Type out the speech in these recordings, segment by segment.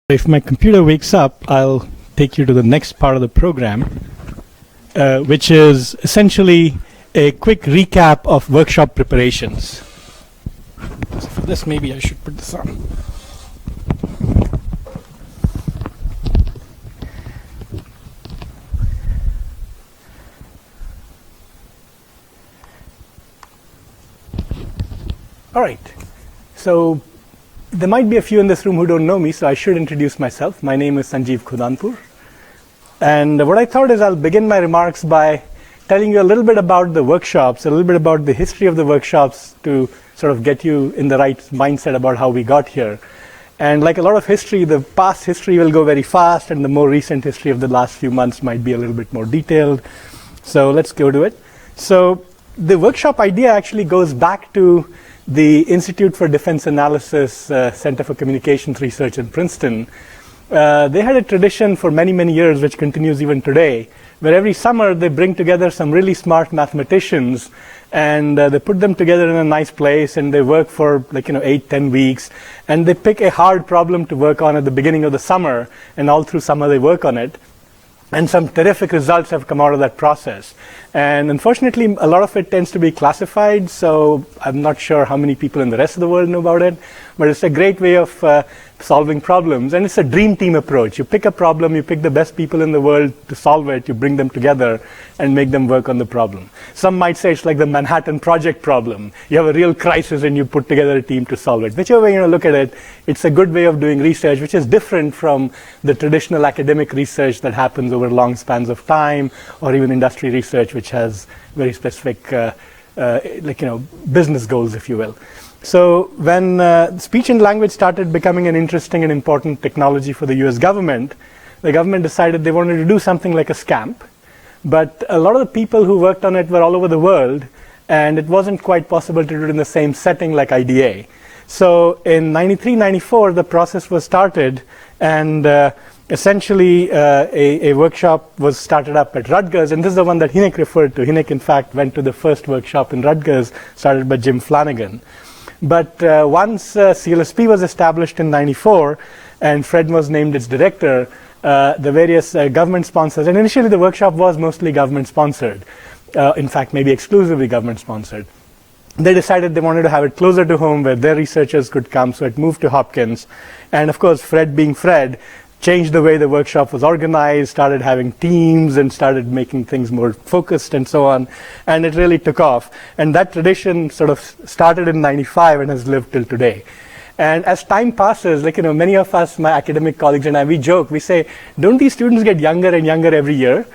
If my computer wakes up, I'll take you to the next part of the program, which is essentially a quick recap of workshop preparations. So for this, maybe I should put this on. All right. So there might be a few in this room who don't know me, so I should introduce myself. My name is Sanjeev Khudanpur. And what I thought is I'll begin my remarks by telling you a little bit about the workshops, a little bit about the history of the workshops to sort of get you in the right mindset about how we got here. And like a lot of history, the past history will go very fast, and the more recent history of the last few months might be a little bit more detailed. So let's go to it. So the workshop idea actually goes back to the Institute for Defense Analysis Center for Communications Research in Princeton. They had a tradition for many, many years, which continues even today, where every summer they bring together some really smart mathematicians and they put them together in a nice place and they work for 8-10 weeks, and they pick a hard problem to work on at the beginning of the summer, and all through summer they work on it. And some terrific results have come out of that process. And unfortunately, a lot of it tends to be classified, so I'm not sure how many people in the rest of the world know about it. But it's a great way of solving problems. And it's a dream team approach. You pick a problem, you pick the best people in the world to solve it, you bring them together and make them work on the problem. Some might say it's like the Manhattan Project problem. You have a real crisis and you put together a team to solve it. Whichever way you look at it, it's a good way of doing research, which is different from the traditional academic research that happens over long spans of time, or even industry research, which has very specific business goals, if you will. So when speech and language started becoming an interesting and important technology for the US government, the government decided they wanted to do something like a SCAMP. But a lot of the people who worked on it were all over the world, and it wasn't quite possible to do it in the same setting like IDA. So in 93, 94, the process was started, and essentially a workshop was started up at Rutgers, and this is the one that Hinek referred to. Hinek, in fact, went to the first workshop in Rutgers, started by Jim Flanagan. But once CLSP was established in 94, and Fred was named its director, the various government sponsors, and initially the workshop was mostly government sponsored, in fact maybe exclusively government sponsored. They decided they wanted to have it closer to home where their researchers could come, so it moved to Hopkins. And of course, Fred being Fred, changed the way the workshop was organized, started having teams, and started making things more focused and so on. And it really took off. And that tradition sort of started in 95 and has lived till today. And as time passes, many of us, my academic colleagues and I, we joke, we say, don't these students get younger and younger every year?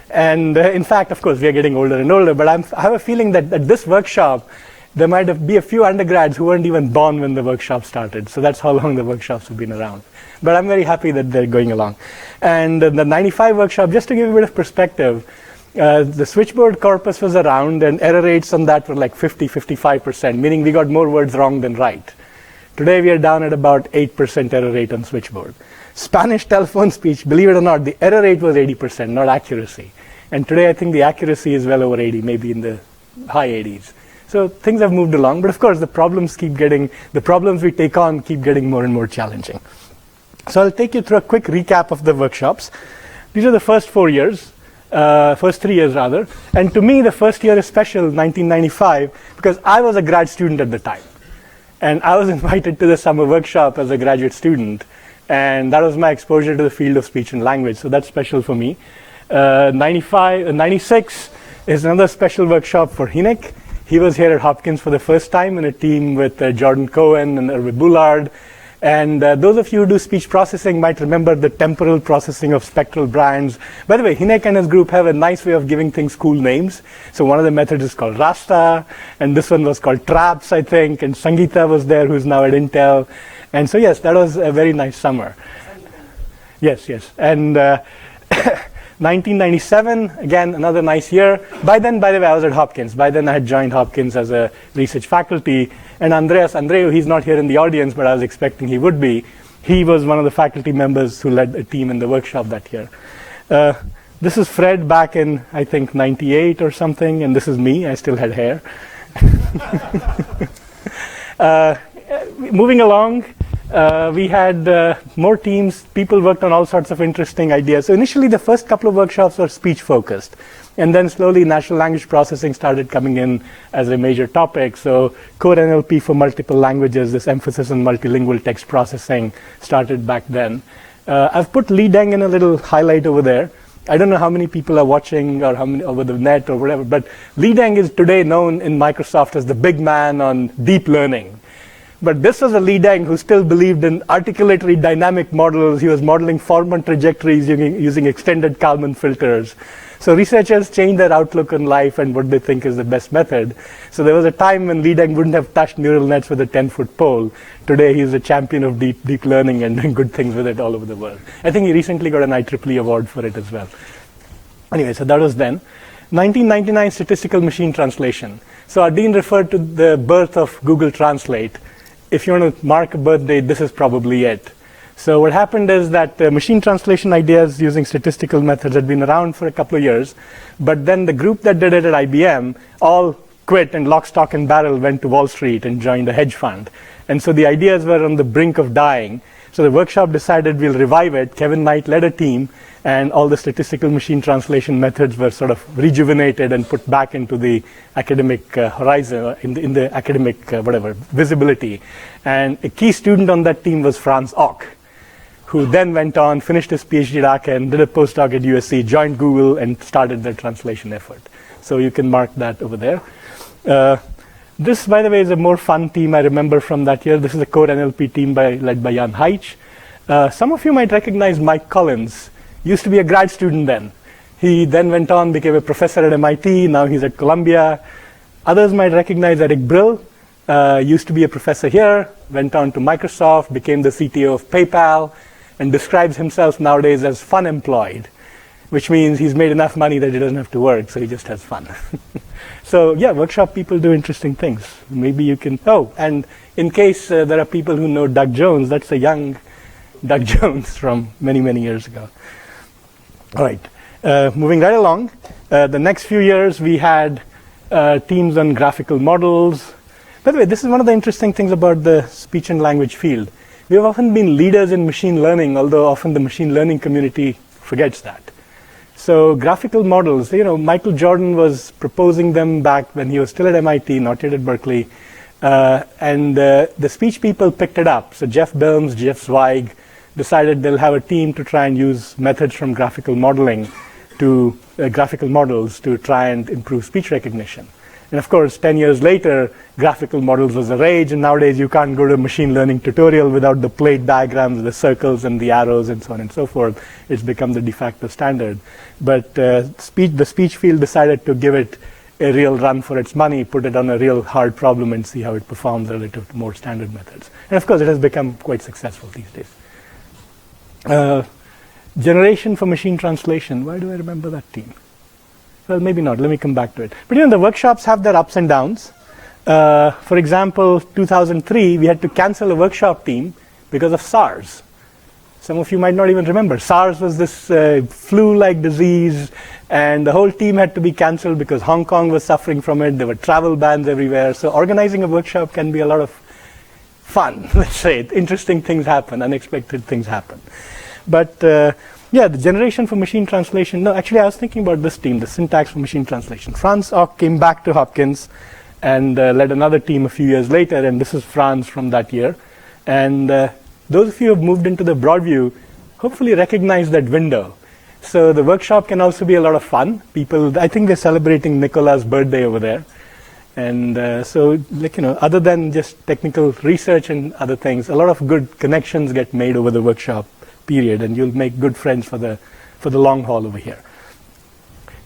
And in fact, of course, we are getting older and older, but I have a feeling that at this workshop, there might be a few undergrads who weren't even born when the workshop started. So that's how long the workshops have been around. But I'm very happy that they're going along. And the 95 workshop, just to give you a bit of perspective, the switchboard corpus was around, and error rates on that were like 50-55%, meaning we got more words wrong than right. Today we are down at about 8% error rate on switchboard. Spanish telephone speech, believe it or not, the error rate was 80%, not accuracy. And today I think the accuracy is well over 80, maybe in the high 80s. So things have moved along, but of course the problems we take on keep getting more and more challenging. So I'll take you through a quick recap of the workshops. These are the first 4 years, first 3 years rather. And to me, the first year is special, 1995, because I was a grad student at the time. And I was invited to the summer workshop as a graduate student. And that was my exposure to the field of speech and language. So that's special for me. 96 is another special workshop for Hinek. He was here at Hopkins for the first time in a team with Jordan Cohen and Hervé Boulard. And those of you who do speech processing might remember the temporal processing of spectral bands. By the way, Hinek and his group have a nice way of giving things cool names. So one of the methods is called Rasta, and this one was called Traps, I think, and Sangeeta was there, who's now at Intel. And so yes, that was a very nice summer. Yes. And 1997, again, another nice year. By then, by the way, I was at Hopkins. By then, I had joined Hopkins as a research faculty. And Andreas Andreu, he's not here in the audience, but I was expecting he would be. He was one of the faculty members who led a team in the workshop that year. This is Fred back in, I think, 98 or something. And this is me. I still had hair. Moving along, We had more teams. People worked on all sorts of interesting ideas. So initially, the first couple of workshops were speech-focused. And then slowly, natural language processing started coming in as a major topic. So core NLP for multiple languages, this emphasis on multilingual text processing started back then. I've put Lee Deng in a little highlight over there. I don't know how many people are watching or how many over the net or whatever, but Lee Deng is today known in Microsoft as the big man on deep learning. But this was a Lee Deng who still believed in articulatory dynamic models. He was modeling Forman trajectories using extended Kalman filters. So researchers changed their outlook on life and what they think is the best method. So there was a time when Lee Deng wouldn't have touched neural nets with a 10-foot pole. Today he's a champion of deep learning and doing good things with it all over the world. I think he recently got an IEEE award for it as well. Anyway, so that was then. 1999 statistical machine translation. So our dean referred to the birth of Google Translate. If you want to mark a birth date, this is probably it. So what happened is that machine translation ideas using statistical methods had been around for a couple of years, but then the group that did it at IBM all quit and lock, stock, and barrel went to Wall Street and joined a hedge fund. And so the ideas were on the brink of dying. So the workshop decided we'll revive it. Kevin Knight led a team, and all the statistical machine translation methods were sort of rejuvenated and put back into the academic horizon, in the academic visibility. And a key student on that team was Franz Ock, who then went on, finished his PhD at Aachen, and did a postdoc at USC, joined Google, and started their translation effort. So you can mark that over there. This, by the way, is a more fun team I remember from that year. This is a core NLP team led by Jan Heitsch. Some of you might recognize Mike Collins. Used to be a grad student then. He then went on, became a professor at MIT. Now he's at Columbia. Others might recognize Eric Brill. Used to be a professor here, went on to Microsoft, became the CTO of PayPal, and describes himself nowadays as fun employed, which means he's made enough money that he doesn't have to work, so he just has fun. So yeah, workshop people do interesting things. Maybe you can, and in case there are people who know Doug Jones, that's a young Doug Jones from many, many years ago. All right, moving right along. The next few years we had teams on graphical models. By the way, this is one of the interesting things about the speech and language field. We have often been leaders in machine learning, although often the machine learning community forgets that. So graphical models, Michael Jordan was proposing them back when he was still at MIT, not yet at Berkeley. And the speech people picked it up. So Jeff Bilms, Jeff Zweig decided they'll have a team to try and use methods from graphical modeling to graphical models to try and improve speech recognition. And of course, 10 years later, graphical models was a rage, and nowadays you can't go to a machine learning tutorial without the plate diagrams, the circles and the arrows and so on and so forth. It's become the de facto standard. But the speech field decided to give it a real run for its money, put it on a real hard problem and see how it performs relative to more standard methods. And of course, it has become quite successful these days. Generation for machine translation. Why do I remember that team? Well, maybe not. Let me come back to it. But the workshops have their ups and downs. For example, 2003, we had to cancel a workshop team because of SARS. Some of you might not even remember. SARS was this flu-like disease, and the whole team had to be canceled because Hong Kong was suffering from it. There were travel bans everywhere. So organizing a workshop can be a lot of fun, let's say. Interesting things happen, unexpected things happen. But yeah, the generation for machine translation. No, actually, I was thinking about this team, the syntax for machine translation. Franz Ock came back to Hopkins and led another team a few years later, and this is Franz from that year. And those of you who have moved into the Broadview hopefully recognize that window. So the workshop can also be a lot of fun. People, I think they're celebrating Nicola's birthday over there. And so, other than just technical research and other things, a lot of good connections get made over the workshop period, and you'll make good friends for the long haul over here.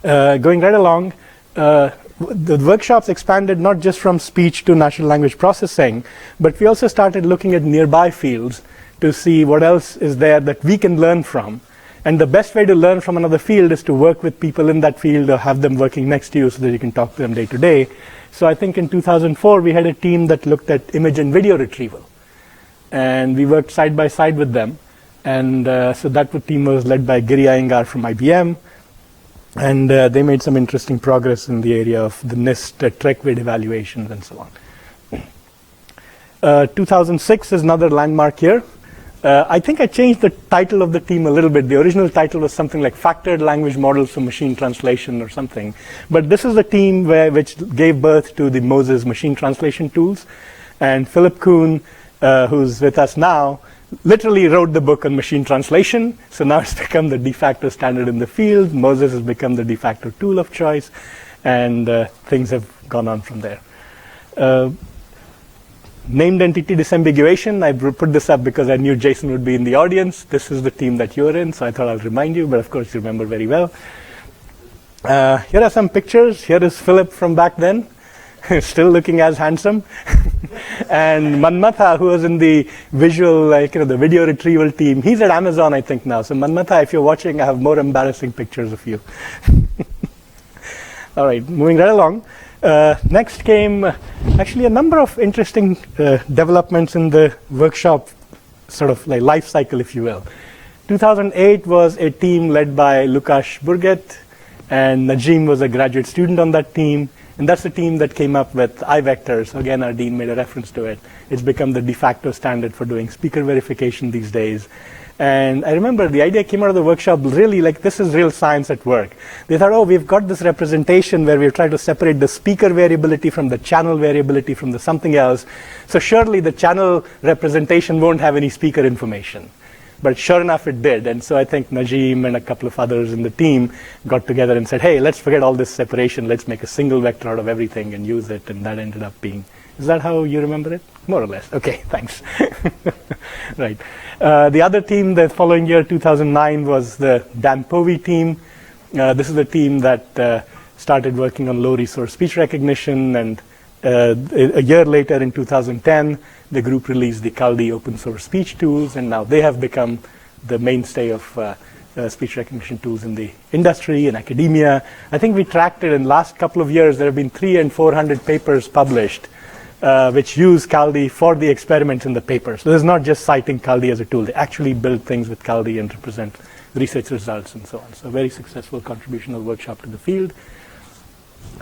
Going right along, the workshops expanded not just from speech to natural language processing, but we also started looking at nearby fields to see what else is there that we can learn from. And the best way to learn from another field is to work with people in that field or have them working next to you so that you can talk to them day to day. So I think in 2004, we had a team that looked at image and video retrieval. And we worked side by side with them. And so that team was led by Giri Iyengar from IBM. And they made some interesting progress in the area of the NIST track weight evaluations and so on. 2006 is another landmark year. I think I changed the title of the team a little bit. The original title was something like Factored Language Models for Machine Translation or something. But this is the team which gave birth to the Moses machine translation tools. And Philip Kuhn, who's with us now, literally wrote the book on machine translation. So now it's become the de facto standard in the field. Moses has become the de facto tool of choice. And things have gone on from there. Named entity disambiguation, I put this up because I knew Jason would be in the audience. This is the team that you're in, so I thought I'll remind you, but of course you remember very well. Here are some pictures. Here is Philip from back then, still looking as handsome. And Manmatha, who was in the visual, the video retrieval team, he's at Amazon, I think, now. So Manmatha, if you're watching, I have more embarrassing pictures of you. All right, moving right along. Next came actually a number of interesting developments in the workshop sort of like life cycle, if you will. 2008 was a team led by Lukáš Burget, and Najim was a graduate student on that team. And that's the team that came up with iVectors. Again, our dean made a reference to it. It's become the de facto standard for doing speaker verification these days. And I remember the idea came out of the workshop really like this is real science at work. They thought, oh, we've got this representation where we've tried to separate the speaker variability from the channel variability from the something else. So surely the channel representation won't have any speaker information. But sure enough, it did. And so I think Najim and a couple of others in the team got together and said, hey, let's forget all this separation. Let's make a single vector out of everything and use it. And that ended up being, is that how you remember it? More or less. Okay, thanks. Right. The other team the following year, 2009, was the Dan Povey team. This is the team that started working on low resource speech recognition. And a year later, in 2010, the group released the Kaldi open source speech tools. And now they have become the mainstay of speech recognition tools in the industry and academia. I think we tracked it in the last couple of years. There have been 300 and 400 papers published which use Kaldi for the experiments in the paper. So this is not just citing Kaldi as a tool. They actually build things with Kaldi and represent research results and so on. So a very successful contribution of workshop to the field.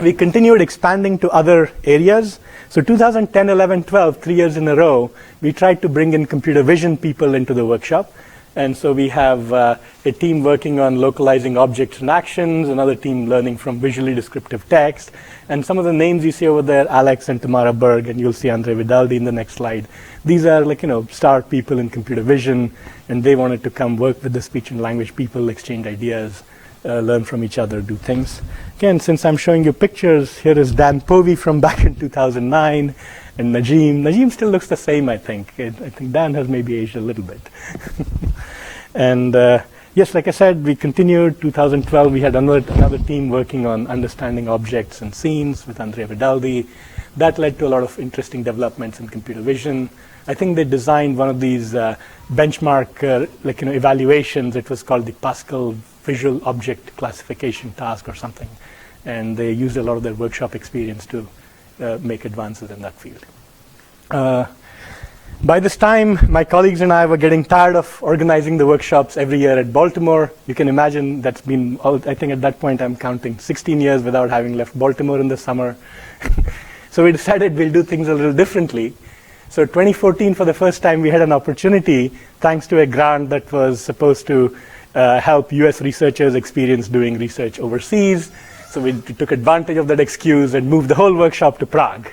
We continued expanding to other areas. So 2010, 11, 12, 3 years in a row, we tried to bring in computer vision people into the workshop. And so we have a team working on localizing objects and actions, another team learning from visually descriptive text. And some of the names you see over there, Alex and Tamara Berg, and you'll see Andre Vidaldi in the next slide. These are star people in computer vision, and they wanted to come work with the speech and language people, exchange ideas, learn from each other, do things. Again, since I'm showing you pictures, here is Dan Povey from back in 2009, and Najim. Najim still looks the same, I think. I think Dan has maybe aged a little bit. And yes, like I said, we continued. 2012, we had another team working on understanding objects and scenes with Andrea Vidaldi. That led to a lot of interesting developments in computer vision. I think they designed one of these benchmark evaluations. It was called the Pascal Visual Object Classification Task or something. And they used a lot of their workshop experience to make advances in that field. By this time, my colleagues and I were getting tired of organizing the workshops every year at Baltimore. You can imagine that's been, I think at that point I'm counting 16 years without having left Baltimore in the summer. So we decided we'll do things a little differently. So 2014, for the first time, we had an opportunity, thanks to a grant that was supposed to help US researchers experience doing research overseas. So we took advantage of that excuse and moved the whole workshop to Prague.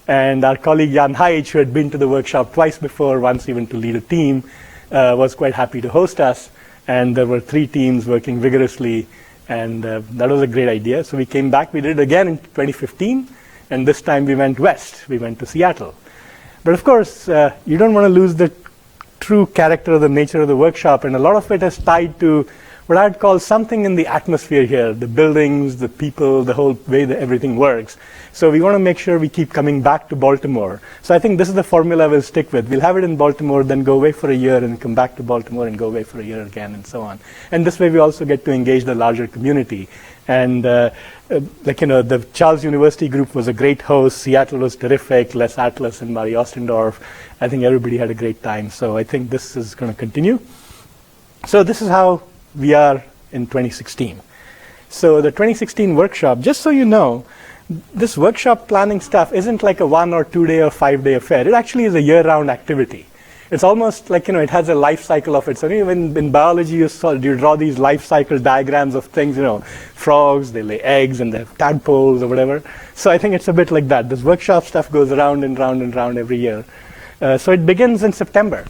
And our colleague Jan Hajc, who had been to the workshop twice before, once even to lead a team, was quite happy to host us. And there were 3 teams working vigorously, and that was a great idea. So we came back, we did it again in 2015, and this time we went west. We went to Seattle. But of course, you don't want to lose the true character or the nature of the workshop, and a lot of it is tied to what I'd call something in the atmosphere here, the buildings, the people, the whole way that everything works. So we want to make sure we keep coming back to Baltimore. So I think this is the formula we'll stick with. We'll have it in Baltimore, then go away for a year, and come back to Baltimore and go away for a year again, and so on. And this way we also get to engage the larger community. And the Charles University group was a great host. Seattle was terrific. Les Atlas and Mari Ostendorf. I think everybody had a great time. So I think this is going to continue. So this is how we are in 2016. So the 2016 workshop, just so you know, this workshop planning stuff isn't like a 1 or 2 day or 5 day affair. It actually is a year-round activity. It's almost like, it has a life cycle of its own. Even in biology, you draw these life cycle diagrams of things, frogs, they lay eggs and they have tadpoles or whatever. So I think it's a bit like that. This workshop stuff goes round and round and round every year. So it begins in September.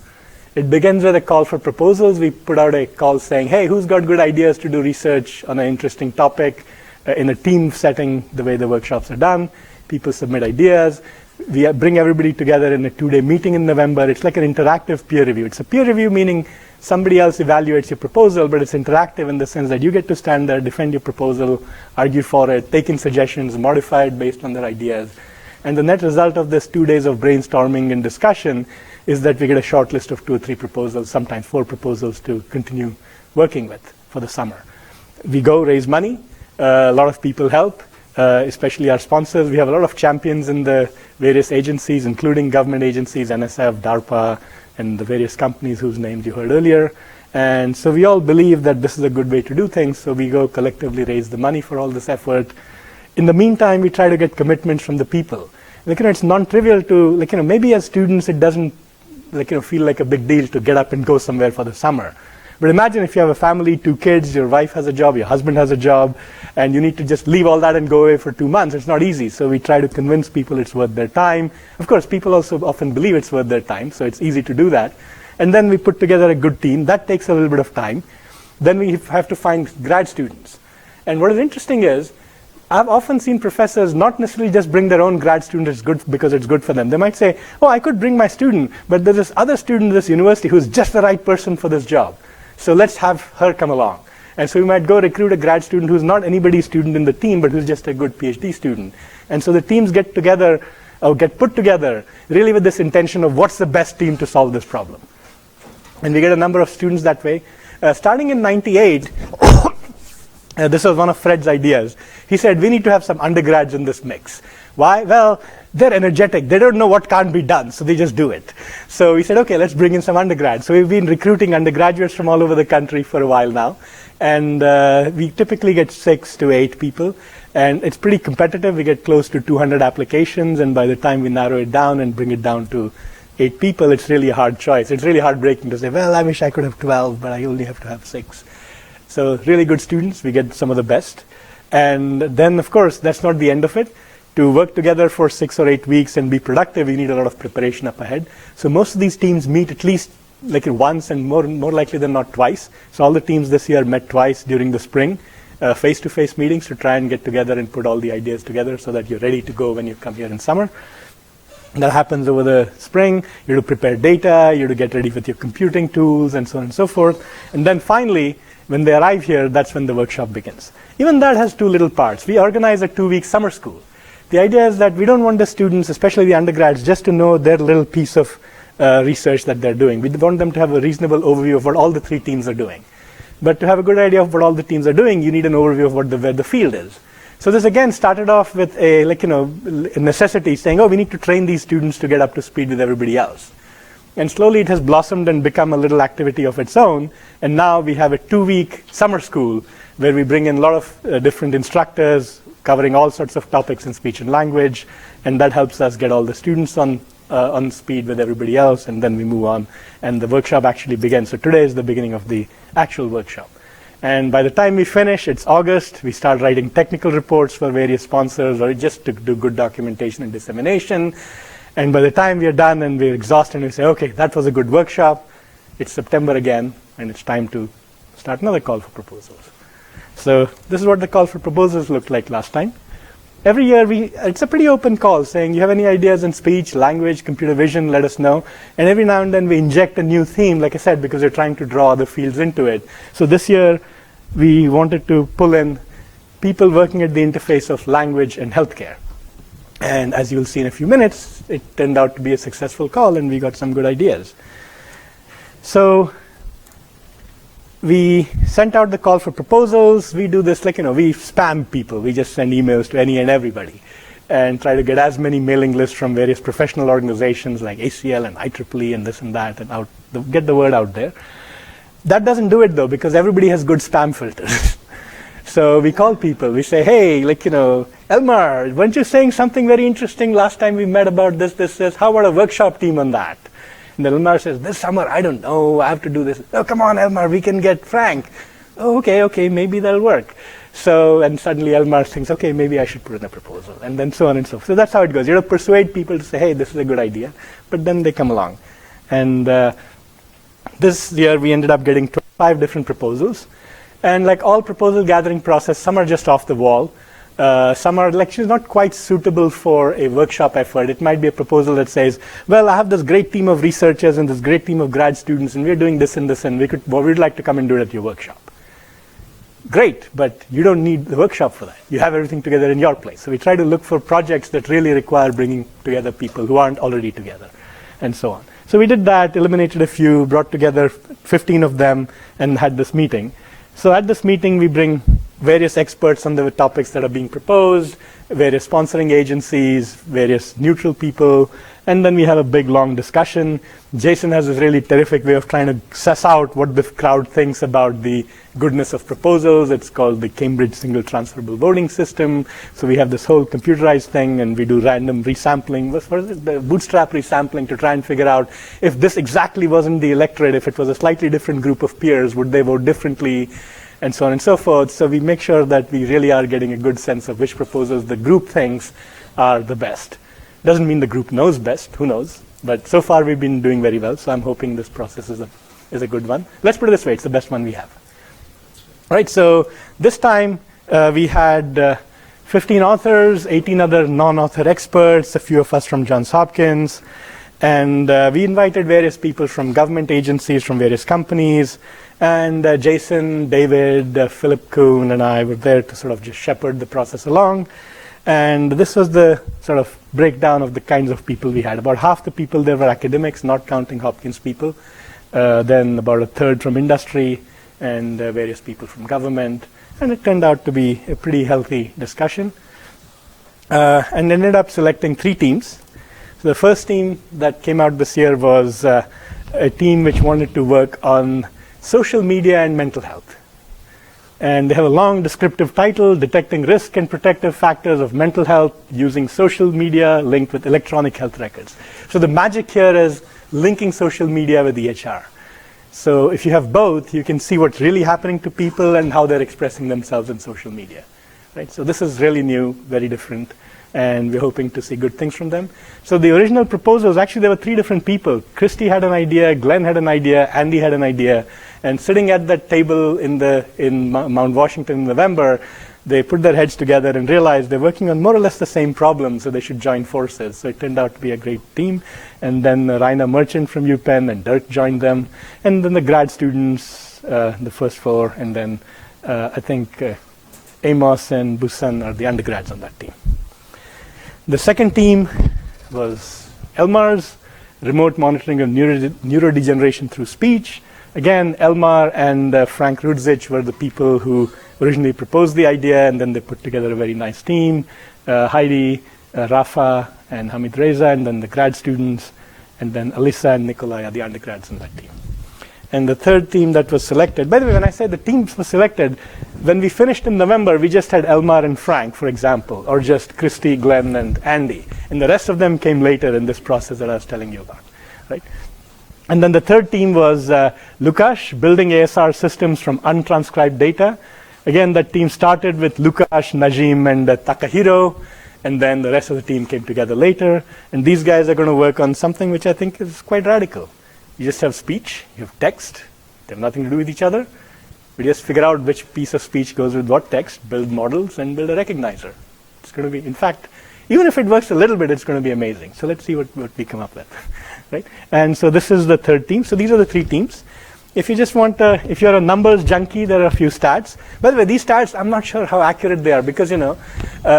It begins with a call for proposals. We put out a call saying, hey, who's got good ideas to do research on an interesting topic in a team setting, the way the workshops are done. People submit ideas. We bring everybody together in a 2-day meeting in November. It's like an interactive peer review. It's a peer review, meaning somebody else evaluates your proposal, but it's interactive in the sense that you get to stand there, defend your proposal, argue for it, take in suggestions, modify it based on their ideas. And the net result of this 2 days of brainstorming and discussion is that we get a short list of 2 or 3 proposals, sometimes 4 proposals to continue working with for the summer. We go raise money. A lot of people help, especially our sponsors. We have a lot of champions in the various agencies, including government agencies, NSF, DARPA, and the various companies whose names you heard earlier. And so we all believe that this is a good way to do things, so we go collectively raise the money for all this effort. In the meantime, we try to get commitments from the people. It's non-trivial to, maybe as students it doesn't feel like a big deal to get up and go somewhere for the summer. But imagine if you have a family, 2 kids, your wife has a job, your husband has a job, and you need to just leave all that and go away for 2 months. It's not easy. So we try to convince people it's worth their time. Of course, people also often believe it's worth their time, so it's easy to do that. And then we put together a good team. That takes a little bit of time. Then we have to find grad students. And what is interesting is, I've often seen professors not necessarily just bring their own grad student because it's good for them. They might say, oh, I could bring my student, but there's this other student at this university who's just the right person for this job. So let's have her come along. And so we might go recruit a grad student who's not anybody's student in the team, but who's just a good PhD student. And so the teams get together, or get put together, really with this intention of what's the best team to solve this problem. And we get a number of students that way. Starting in '98, this was one of Fred's ideas. He said, we need to have some undergrads in this mix. Why? Well, they're energetic. They don't know what can't be done, so they just do it. So we said, okay, let's bring in some undergrads. So we've been recruiting undergraduates from all over the country for a while now. And we typically get 6 to 8 people. And it's pretty competitive. We get close to 200 applications. And by the time we narrow it down and bring it down to 8 people, it's really a hard choice. It's really heartbreaking to say, well, I wish I could have 12, but I only have to have 6. So really good students. We get some of the best. And then, of course, that's not the end of it. To work together for 6 or 8 weeks and be productive, you need a lot of preparation up ahead. So most of these teams meet at least once, and more likely than not twice. So all the teams this year met twice during the spring, face-to-face meetings to try and get together and put all the ideas together so that you're ready to go when you come here in summer. And that happens over the spring. You have to prepare data, you have to get ready with your computing tools, and so on and so forth. And then finally, when they arrive here, that's when the workshop begins. Even that has 2 little parts. We organize a 2-week summer school. The idea is that we don't want the students, especially the undergrads, just to know their little piece of research that they're doing. We want them to have a reasonable overview of what all the 3 teams are doing. But to have a good idea of what all the teams are doing, you need an overview of where the field is. So this again started off with a necessity, saying, oh, we need to train these students to get up to speed with everybody else. And slowly it has blossomed and become a little activity of its own. And now we have a 2-week summer school where we bring in a lot of different instructors covering all sorts of topics in speech and language. And that helps us get all the students on speed with everybody else. And then we move on. And the workshop actually begins. So today is the beginning of the actual workshop. And by the time we finish, it's August. We start writing technical reports for various sponsors, or just to do good documentation and dissemination. And by the time we are done and we're exhausted and we say, okay, that was a good workshop, it's September again, and it's time to start another call for proposals. So this is what the call for proposals looked like last time. Every year, it's a pretty open call, saying you have any ideas in speech, language, computer vision, let us know. And every now and then we inject a new theme, like I said, because we're trying to draw other fields into it. So this year, we wanted to pull in people working at the interface of language and healthcare. And as you'll see in a few minutes, it turned out to be a successful call, and we got some good ideas. So we sent out the call for proposals. We do this we spam people. We just send emails to any and everybody and try to get as many mailing lists from various professional organizations like ACL and IEEE and this and that, and get the word out there. That doesn't do it, though, because everybody has good spam filters. So we call people. We say, hey, Elmar, weren't you saying something very interesting last time we met about this? How about a workshop team on that? And then Elmar says, this summer, I don't know, I have to do this. Oh, come on, Elmar, we can get Frank. Oh, okay, maybe that'll work. So, and suddenly Elmar thinks, okay, maybe I should put in a proposal. And then so on and so forth. So that's how it goes. You have to persuade people to say, hey, this is a good idea. But then they come along. And this year, we ended up getting 25 different proposals. And like all proposal gathering process, some are just off the wall. Some are actually not quite suitable for a workshop effort. It might be a proposal that says, well, I have this great team of researchers and this great team of grad students, and we're doing this and this, and we'd like to come and do it at your workshop. Great, but you don't need the workshop for that. You have everything together in your place. So we try to look for projects that really require bringing together people who aren't already together, and so on. So we did that, eliminated a few, brought together 15 of them, and had this meeting. So at this meeting, we bring various experts on the topics that are being proposed, various sponsoring agencies, various neutral people, and then we have a big, long discussion. Jason has this really terrific way of trying to suss out what the crowd thinks about the goodness of proposals. It's called the Cambridge Single Transferable Voting System. So we have this whole computerized thing, and we do random resampling. What is it? The bootstrap resampling to try and figure out if this exactly wasn't the electorate, if it was a slightly different group of peers, would they vote differently, and so on and so forth. So we make sure that we really are getting a good sense of which proposals the group thinks are the best. Doesn't mean the group knows best, who knows? But so far we've been doing very well, so I'm hoping this process is a good one. Let's put it this way, it's the best one we have. Right, so this time we had 15 authors, 18 other non-author experts, a few of us from Johns Hopkins, and we invited various people from government agencies, from various companies, and Jason, David, Philip Kuhn, and I were there to sort of just shepherd the process along. And this was the sort of breakdown of the kinds of people we had. About half the people there were academics, not counting Hopkins people. Then about a third from industry, and various people from government. And it turned out to be a pretty healthy discussion. And ended up selecting 3 teams. So the first team that came out this year was a team which wanted to work on social media and mental health. And they have a long descriptive title, Detecting Risk and Protective Factors of Mental Health Using Social Media Linked with Electronic Health Records. So the magic here is linking social media with EHR. So if you have both, you can see what's really happening to people and how they're expressing themselves in social media. Right? So this is really new, very different, and we're hoping to see good things from them. So the original proposals, actually there were 3 different people. Christy had an idea, Glenn had an idea, Andy had an idea, and sitting at that table in Mount Washington in November, they put their heads together and realized they're working on more or less the same problem, so they should join forces. So it turned out to be a great team. And then Raina Merchant from UPenn and Dirk joined them. And then the grad students, the first 4, and then I think Amos and Busan are the undergrads on that team. The second team was Elmar's, remote monitoring of neurodegeneration through speech. Again, Elmar and Frank Rudzic were the people who originally proposed the idea, and then they put together a very nice team. Heidi, Rafa, and Hamid Reza, and then the grad students, and then Alyssa and Nikolai are the undergrads in that team. And the third team that was selected, by the way, when I say the teams were selected, when we finished in November, we just had Elmar and Frank, for example, or just Christy, Glenn, and Andy. And the rest of them came later in this process that I was telling you about, right? And then the third team was Lukash, building ASR systems from untranscribed data. Again, that team started with Lukash, Najim, and Takahiro, and then the rest of the team came together later. And these guys are going to work on something which I think is quite radical. You just have speech, you have text, they have nothing to do with each other. We just figure out which piece of speech goes with what text, build models, and build a recognizer. It's going to be, in fact, even if it works a little bit, it's going to be amazing. So let's see what we come up with, right? And so this is the third team. So these are the 3 teams. If you just want, if you're a numbers junkie, there are a few stats. By the way, these stats, I'm not sure how accurate they are because, a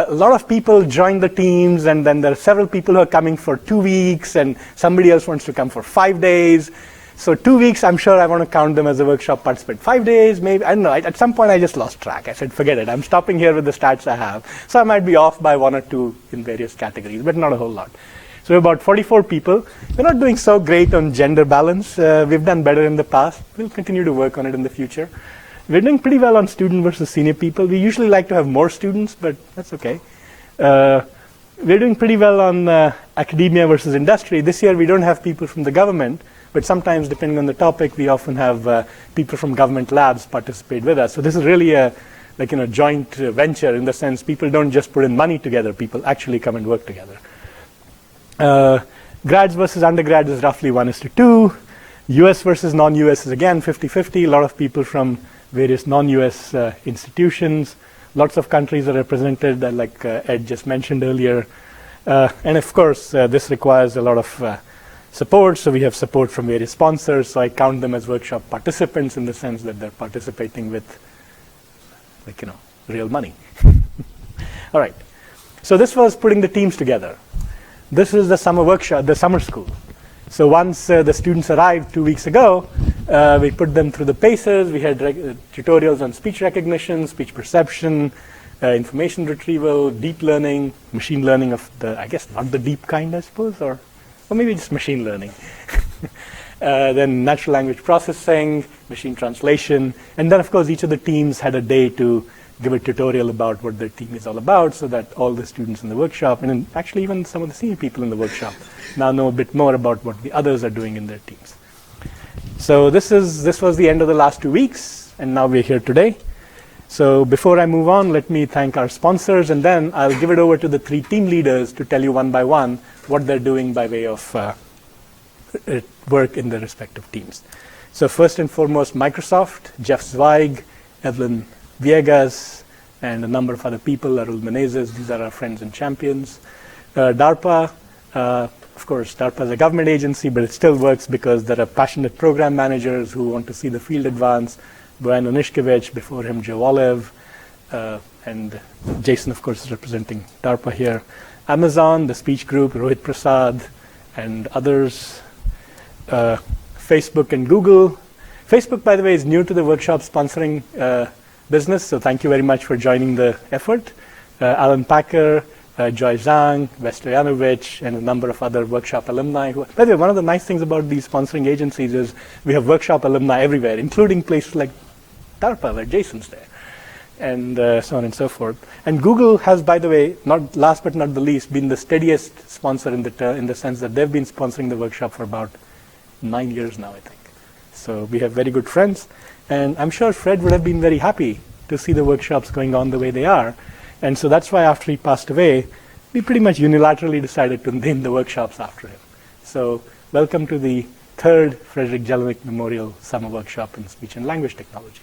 lot of people join the teams, and then there are several people who are coming for 2 weeks, and somebody else wants to come for 5 days. So 2 weeks, I'm sure I want to count them as a workshop participant. 5 days, maybe, I don't know. At some point, I just lost track. I said, forget it. I'm stopping here with the stats I have. So I might be off by 1 or 2 in various categories, but not a whole lot. So about 44 people. We're not doing so great on gender balance. We've done better in the past. We'll continue to work on it in the future. We're doing pretty well on student versus senior people. We usually like to have more students, but that's okay. We're doing pretty well on academia versus industry. This year we don't have people from the government, but sometimes depending on the topic, we often have people from government labs participate with us. So this is really a joint venture in the sense people don't just put in money together, people actually come and work together. Grads versus undergrads is roughly 1:2. US versus non-US is again 50-50. A lot of people from various non-US institutions. Lots of countries are represented, like Ed just mentioned earlier. And of course, this requires a lot of support. So we have support from various sponsors. So I count them as workshop participants in the sense that they're participating with, real money. All right. So this was putting the teams together. This is the summer workshop, the summer school. So once the students arrived 2 weeks ago, we put them through the paces. We had tutorials on speech recognition, speech perception, information retrieval, deep learning, machine learning of the, I guess, not the deep kind, I suppose, or maybe just machine learning. Then natural language processing, machine translation, and then, of course, each of the teams had a day to give a tutorial about what their team is all about so that all the students in the workshop, and actually even some of the senior people in the workshop, now know a bit more about what the others are doing in their teams. So this was the end of the last 2 weeks, and now we're here today. So before I move on, let me thank our sponsors, and then I'll give it over to the 3 team leaders to tell you one by one what they're doing by way of work in their respective teams. So first and foremost, Microsoft, Jeff Zweig, Evelyn Viegas, and a number of other people, Arul Menezes, these are our friends and champions. DARPA, of course, DARPA is a government agency, but it still works because there are passionate program managers who want to see the field advance. Brian Onishkevich, before him Joe Olive, and Jason, of course, is representing DARPA here. Amazon, the speech group, Rohit Prasad, and others. Facebook and Google. Facebook, by the way, is new to the workshop sponsoring business, so thank you very much for joining the effort. Alan Packer, Joy Zhang, Vestoyanovich, and a number of other workshop alumni. By the way, one of the nice things about these sponsoring agencies is we have workshop alumni everywhere, including places like DARPA, where Jason's there, and so on and so forth. And Google has, by the way, not last but not the least, been the steadiest sponsor in the sense that they've been sponsoring the workshop for about 9 years now, I think. So we have very good friends, and I'm sure Fred would have been very happy to see the workshops going on the way they are. And so that's why after he passed away, we pretty much unilaterally decided to name the workshops after him. So welcome to the 3rd Frederick Jelinek Memorial Summer Workshop in Speech and Language Technology.